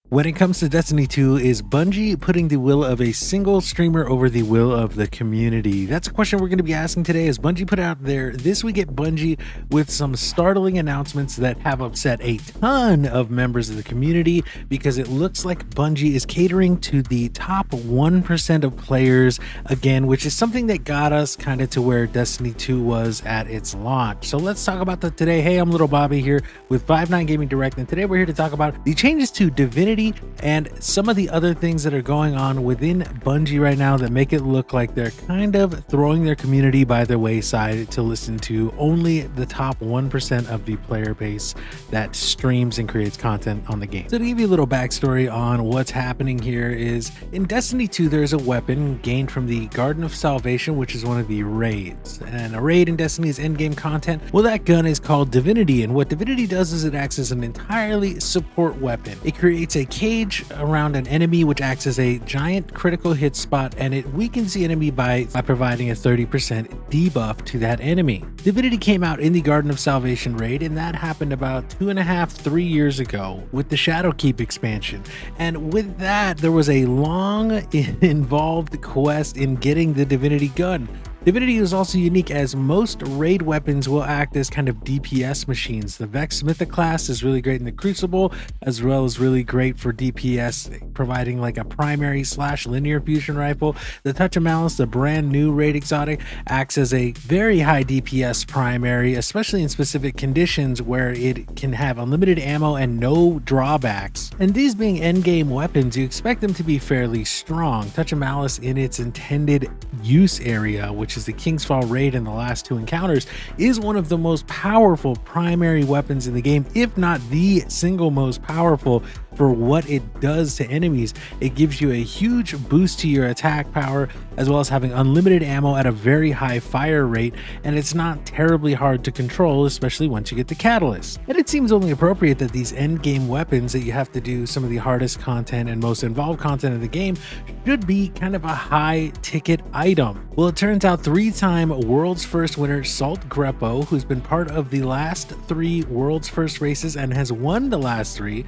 When it comes to Destiny 2, is Bungie putting the will of a single streamer over the will of the community? That's a question we're going to be asking today as Bungie put out there this week at Bungie with some startling announcements that have upset a ton of members of the community because it looks like Bungie is catering to the top 1% of players again, which is something that got us kind of to where Destiny 2 was at its launch. So let's talk about that today. Hey, I'm Little Bobby here with 5-9 Gaming Direct, and today we're here to talk about the changes to Divinity and some of the other things that are going on within Bungie right now that make it look like they're kind of throwing their community by the wayside to listen to only the top 1% of the player base that streams and creates content on the game. So to give you a little backstory on what's happening here is in Destiny 2, there's a weapon gained from the Garden of Salvation, which is one of the raids. And a raid in Destiny is endgame content. Well, that gun is called Divinity, and what Divinity does is it acts as an entirely support weapon. It creates a cage around an enemy which acts as a giant critical hit spot, and it weakens the enemy by providing a 30% debuff to that enemy. Divinity came out in the Garden of Salvation raid, and that happened about 2.5-3 years ago with the Shadowkeep expansion. And with that, there was a long involved quest in getting the Divinity gun. Divinity is also unique as most raid weapons will act as kind of DPS machines. The Vex Mythic class is really great in the Crucible, as well as really great for DPS, providing like a primary / linear fusion rifle. The Touch of Malice, the brand new raid exotic, acts as a very high DPS primary, especially in specific conditions where it can have unlimited ammo and no drawbacks. And these being endgame weapons, you expect them to be fairly strong. Touch of Malice in its intended use area, which is the Kingsfall raid in the last 2 encounters, is one of the most powerful primary weapons in the game, if not the single most powerful for what it does to enemies. It gives you a huge boost to your attack power, as well as having unlimited ammo at a very high fire rate, and it's not terribly hard to control, especially once you get the catalyst. And it seems only appropriate that these endgame weapons that you have to do some of the hardest content and most involved content in the game should be kind of a high ticket item. Well, it turns out 3-time world's first winner Saltagreppo, who's been part of the last 3 world's first races and has won the last 3,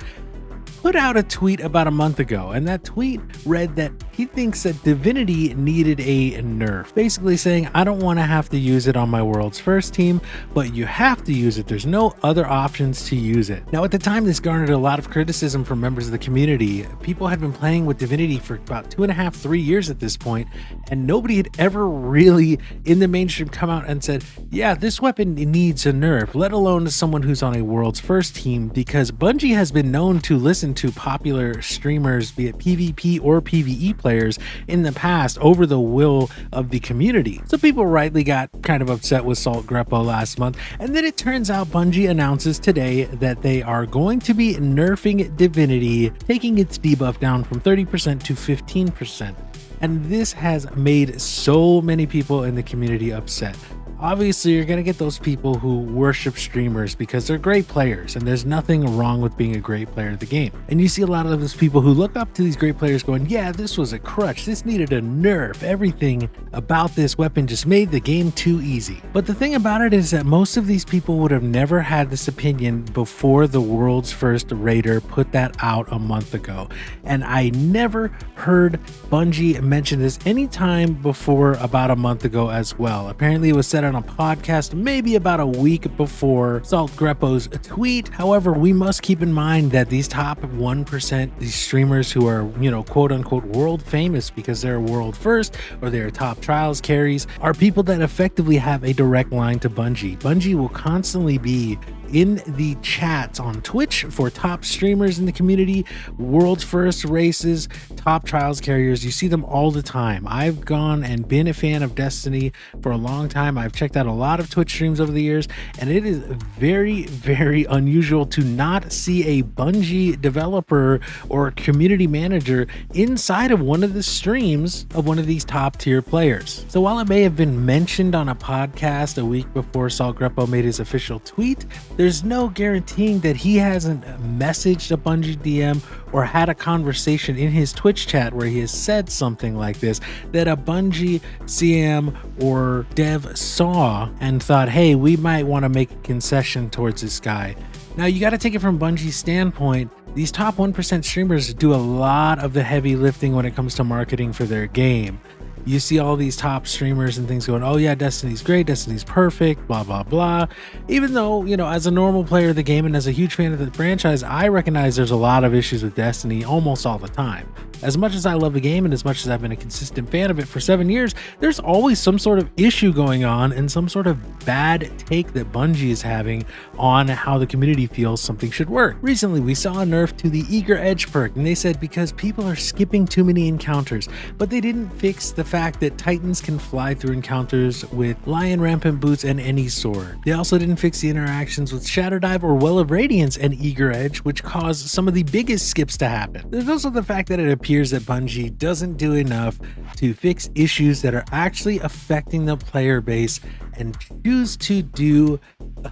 put out a tweet about a month ago, and that tweet read that he thinks that Divinity needed a nerf, basically saying, I don't want to have to use it on my world's first team, but you have to use it. There's no other options to use it. Now, at the time, this garnered a lot of criticism from members of the community. People had been playing with Divinity for about 2.5-3 years at this point, and nobody had ever really in the mainstream come out and said, yeah, this weapon needs a nerf, let alone someone who's on a world's first team, because Bungie has been known to listen to popular streamers, be it PvP or PvE players, in the past over the will of the community. So people rightly got kind of upset with Saltagreppo last month, and then it turns out Bungie announces today that they are going to be nerfing Divinity, taking its debuff down from 30% to 15%. And this has made so many people in the community upset. Obviously, you're going to get those people who worship streamers because they're great players, and there's nothing wrong with being a great player of the game. And you see a lot of those people who look up to these great players going, yeah, this was a crutch, this needed a nerf, everything about this weapon just made the game too easy. But the thing about it is that most of these people would have never had this opinion before the world's first raider put that out a month ago. And I never heard Bungie mention this anytime before about a month ago as well. Apparently it was said on a podcast maybe about a week before Saltagreppo's tweet. However, we must keep in mind that these top 1%, these streamers who are, quote unquote world famous because they're world first or they're top trials carries, are people that effectively have a direct line to Bungie. Bungie will constantly be in the chats on Twitch for top streamers in the community, world's first races, top trials carriers. You see them all the time. I've gone and been a fan of Destiny for a long time. I've checked out a lot of Twitch streams over the years, and it is very, very unusual to not see a Bungie developer or community manager inside of one of the streams of one of these top tier players. So while it may have been mentioned on a podcast a week before Saltagreppo made his official tweet, there's no guaranteeing that he hasn't messaged a Bungie DM or had a conversation in his Twitch chat where he has said something like this, that a Bungie CM or dev saw and thought, hey, we might want to make a concession towards this guy. Now, you got to take it from Bungie's standpoint. these top 1% streamers do a lot of the heavy lifting when it comes to marketing for their game. You see all these top streamers and things going, oh yeah, Destiny's great, Destiny's perfect, blah, blah, blah. Even though, you know, as a normal player of the game and as a huge fan of the franchise, I recognize there's a lot of issues with Destiny almost all the time. As much as I love the game and as much as I've been a consistent fan of it for 7 years, there's always some sort of issue going on and some sort of bad take that Bungie is having on how the community feels something should work. Recently, we saw a nerf to the Eager Edge perk, and they said because people are skipping too many encounters, but they didn't fix the fact that Titans can fly through encounters with Lion Rampant Boots and any sword. They also didn't fix the interactions with Shadow Dive or Well of Radiance and Eager Edge, which caused some of the biggest skips to happen. There's also the fact that it appears that Bungie doesn't do enough to fix issues that are actually affecting the player base and choose to do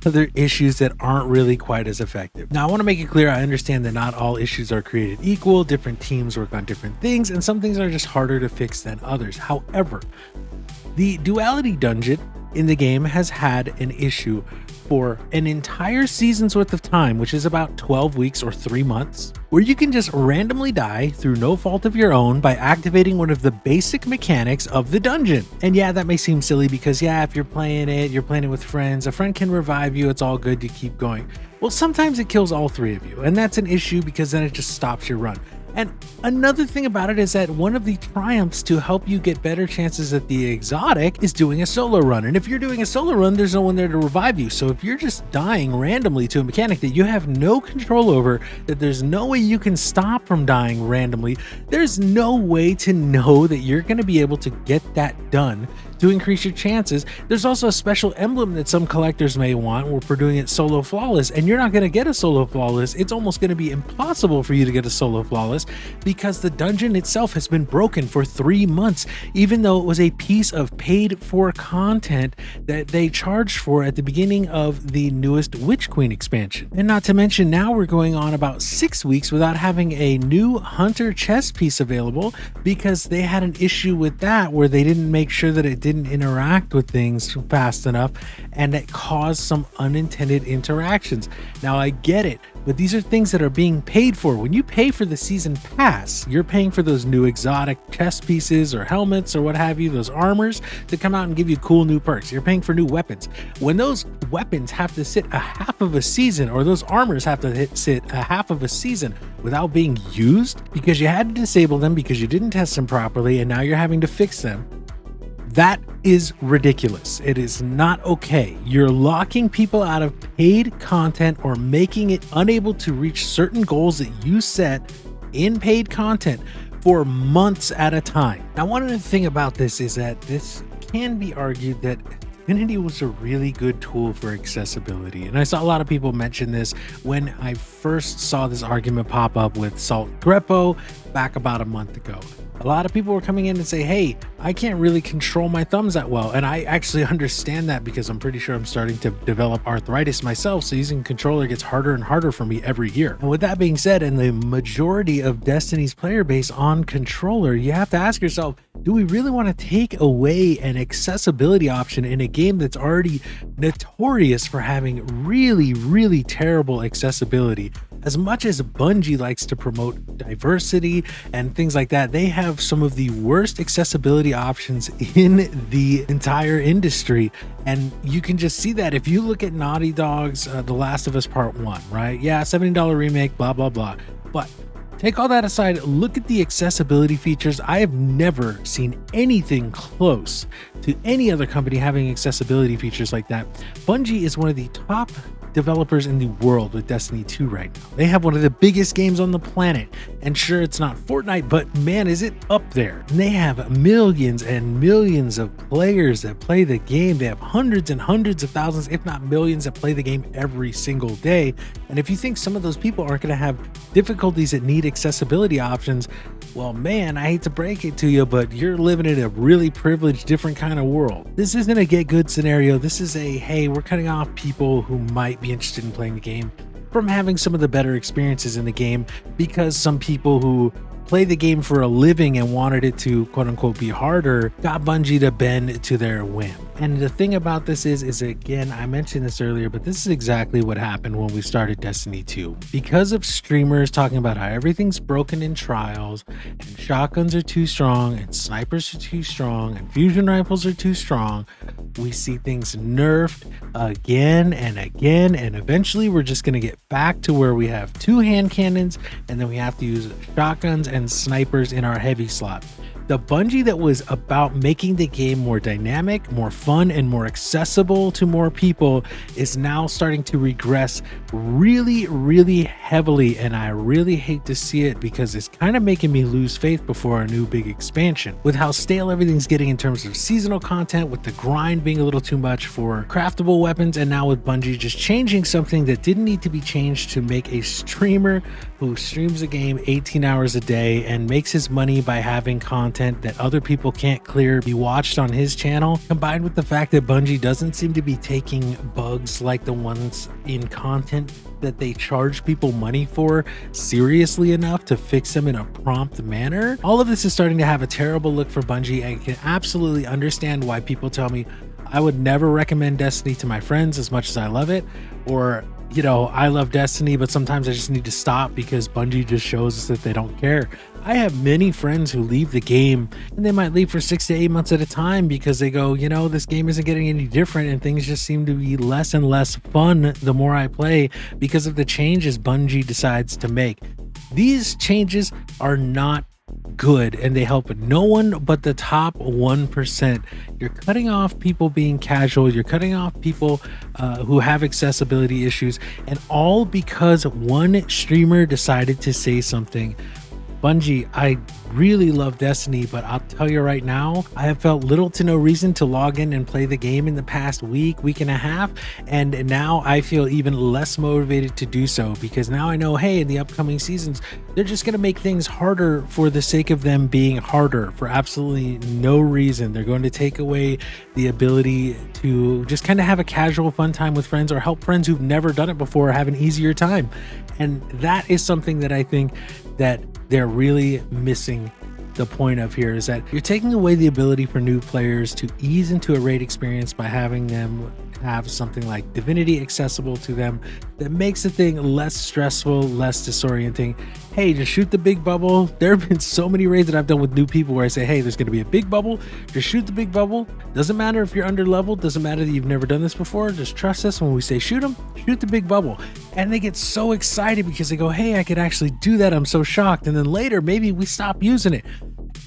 other issues that aren't really quite as effective. Now, I want to make it clear, I understand that not all issues are created equal, different teams work on different things, and some things are just harder to fix than others. However, the duality dungeon in the game has had an issue for an entire season's worth of time, which is about 12 weeks or 3 months, where you can just randomly die through no fault of your own by activating one of the basic mechanics of the dungeon. And yeah, that may seem silly because yeah, if you're playing it with friends, a friend can revive you, it's all good to keep going. Well, sometimes it kills all three of you, and that's an issue because then it just stops your run. And another thing about it is that one of the triumphs to help you get better chances at the exotic is doing a solo run. And if you're doing a solo run, there's no one there to revive you. So if you're just dying randomly to a mechanic that you have no control over, that there's no way you can stop from dying randomly, there's no way to know that you're going to be able to get that done to increase your chances. There's also a special emblem that some collectors may want for doing it solo flawless, and you're not going to get a solo flawless. It's almost going to be impossible for you to get a solo flawless because the dungeon itself has been broken for 3 months, even though it was a piece of paid for content that they charged for at the beginning of the newest Witch Queen expansion. And not to mention, now we're going on about 6 weeks without having a new hunter chest piece available because they had an issue with that where they didn't make sure that it didn't interact with things fast enough, and it caused some unintended interactions. Now I get it, but these are things that are being paid for. When you pay for the season pass, you're paying for those new exotic chest pieces or helmets or what have you, those armors to come out and give you cool new perks. You're paying for new weapons. When those weapons have to sit a half of a season, or those armors have to sit a half of a season without being used because you had to disable them because you didn't test them properly, and now you're having to fix them, that is ridiculous. It is not okay. You're locking people out of paid content or making it unable to reach certain goals that you set in paid content for months at a time. Now, one other thing about this is that this can be argued that Divinity was a really good tool for accessibility. And I saw a lot of people mention this when I first saw this argument pop up with Saltagreppo back about a month ago. A lot of people were coming in and say, hey, I can't really control my thumbs that well. And I actually understand that because I'm pretty sure I'm starting to develop arthritis myself. So using a controller gets harder and harder for me every year. And with that being said, and the majority of Destiny's player base on controller, you have to ask yourself, do we really want to take away an accessibility option in a game that's already notorious for having really, really terrible accessibility? As much as Bungie likes to promote diversity and things like that, they have some of the worst accessibility options in the entire industry. And you can just see that if you look at Naughty Dog's The Last of Us Part 1, right? Yeah, $70 remake, blah, blah, blah. But take all that aside, look at the accessibility features. I have never seen anything close to any other company having accessibility features like that. Bungie is one of the top developers in the world with Destiny 2 right now. They have one of the biggest games on the planet, and sure, it's not Fortnite, but man, is it up there. And they have millions and millions of players that play the game. They have hundreds and hundreds of thousands, if not millions, that play the game every single day. And if you think some of those people aren't going to have difficulties that need accessibility options, well, man, I hate to break it to you, but you're living in a really privileged, different kind of world. This isn't a get good scenario. This is a, hey, we're cutting off people who might be interested in playing the game from having some of the better experiences in the game because some people who play the game for a living and wanted it to quote unquote be harder got Bungie to bend to their whim. And the thing about this is again, I mentioned this earlier, but this is exactly what happened when we started Destiny 2. Because of streamers talking about how everything's broken in trials and shotguns are too strong and snipers are too strong and fusion rifles are too strong, we see things nerfed again and again, and eventually we're just going to get back to where we have 2 hand cannons and then we have to use shotguns and snipers in our heavy slot. The Bungie that was about making the game more dynamic, more fun, and more accessible to more people is now starting to regress really, really heavily, and I really hate to see it because it's kind of making me lose faith before a new big expansion. With how stale everything's getting in terms of seasonal content, with the grind being a little too much for craftable weapons, and now with Bungie just changing something that didn't need to be changed to make a streamer who streams a game 18 hours a day and makes his money by having content that other people can't clear be watched on his channel, combined with the fact that Bungie doesn't seem to be taking bugs like the ones in content that they charge people money for seriously enough to fix them in a prompt manner. All of this is starting to have a terrible look for Bungie. I can absolutely understand why people tell me I would never recommend Destiny to my friends as much as I love it, or you know, I love Destiny, but sometimes I just need to stop because Bungie just shows us that they don't care. I have many friends who leave the game and they might leave for 6 to 8 months at a time because they go, you know, this game isn't getting any different and things just seem to be less and less fun the more I play because of the changes Bungie decides to make. These changes are not good and they help no one but the top 1%. You're cutting off people being casual, you're cutting off people who have accessibility issues, and all because one streamer decided to say something. Bungie, I really love Destiny, but I'll tell you right now, I have felt little to no reason to log in and play the game in the past week and a half, and now I feel even less motivated to do so because now I know, hey, in the upcoming seasons, they're just going to make things harder for the sake of them being harder for absolutely no reason. They're going to take away the ability to just kind of have a casual fun time with friends or help friends who've never done it before have an easier time. And that is something that I think that they're really missing the point of here, is that you're taking away the ability for new players to ease into a raid experience by having them have something like Divinity accessible to them that makes the thing less stressful, less disorienting. Hey, just shoot the big bubble. There have been so many raids that I've done with new people where I say, hey, there's going to be a big bubble, just shoot the big bubble. Doesn't matter if you're under leveled, doesn't matter that you've never done this before, just trust us when we say shoot them, shoot the big bubble. And they get so excited because they go, hey, I could actually do that, I'm so shocked. And then later maybe we stop using it.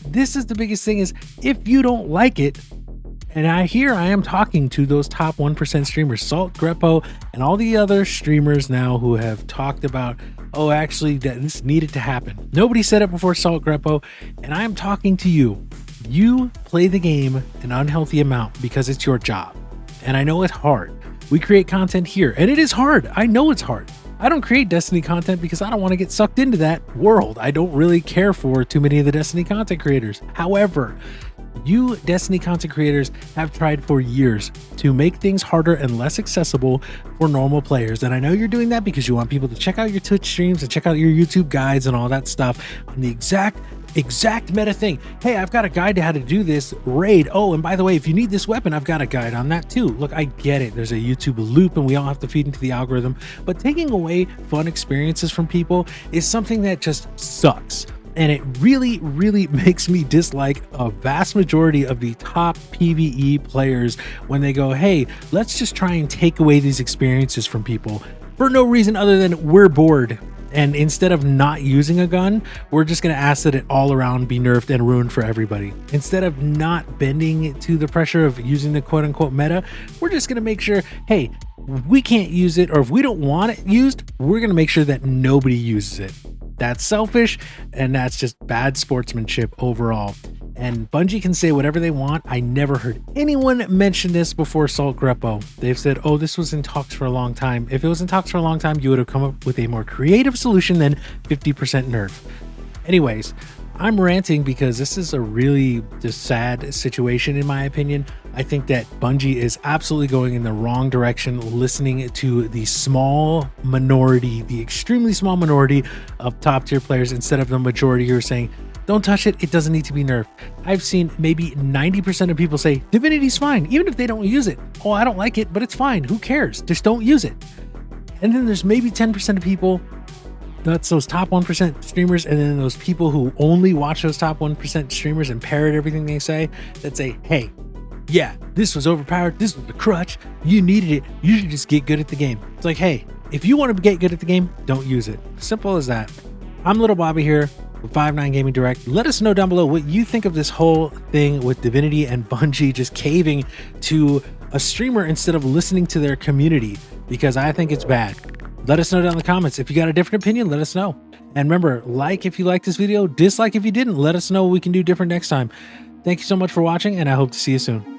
This is the biggest thing, is if you don't like it, and I am talking to those top 1% streamers, Saltagreppo and all the other streamers now who have talked about, oh, actually that this needed to happen. Nobody said it before Saltagreppo, and I'm talking to you. You play the game an unhealthy amount because it's your job. And I know it's hard. We create content here and it is hard. I know it's hard. I don't create Destiny content because I don't want to get sucked into that world. I don't really care for too many of the Destiny content creators. However, you Destiny content creators have tried for years to make things harder and less accessible for normal players. And I know you're doing that because you want people to check out your Twitch streams and check out your YouTube guides and all that stuff on the exact meta thing. Hey, I've got a guide to how to do this raid. Oh, and by the way, if you need this weapon, I've got a guide on that too. Look, I get it. There's a YouTube loop and we all have to feed into the algorithm, but taking away fun experiences from people is something that just sucks. And it really, really makes me dislike a vast majority of the top PvE players when they go, hey, let's just try and take away these experiences from people for no reason other than we're bored. And instead of not using a gun, we're just going to ask that it all around be nerfed and ruined for everybody. Instead of not bending to the pressure of using the quote unquote meta, we're just going to make sure, hey, we can't use it, or if we don't want it used, we're going to make sure that nobody uses it. That's selfish, and that's just bad sportsmanship overall. And Bungie can say whatever they want. I never heard anyone mention this before Saltagreppo. They've said, oh, this was in talks for a long time. If it was in talks for a long time, you would have come up with a more creative solution than 50% nerf. Anyways, I'm ranting because this is a really just sad situation in my opinion. I think that Bungie is absolutely going in the wrong direction, listening to the small minority, the extremely small minority of top tier players instead of the majority who are saying, don't touch it, it doesn't need to be nerfed. I've seen maybe 90% of people say Divinity's fine, even if they don't use it. Oh, I don't like it, but it's fine. Who cares? Just don't use it. And then there's maybe 10% of people, that's those top 1% streamers, and then those people who only watch those top 1% streamers and parrot everything they say, that say, hey, yeah, this was overpowered, this was the crutch, you needed it, you should just get good at the game. It's like, hey, if you want to get good at the game, don't use it. Simple as that. I'm Little Bobby here with 5-9 Gaming Direct. Let us know down below what you think of this whole thing with Divinity and Bungie just caving to a streamer instead of listening to their community, because I think it's bad. Let us know down in the comments. If you got a different opinion, let us know. And remember, like if you liked this video, dislike if you didn't. Let us know what we can do different next time. Thank you so much for watching, and I hope to see you soon.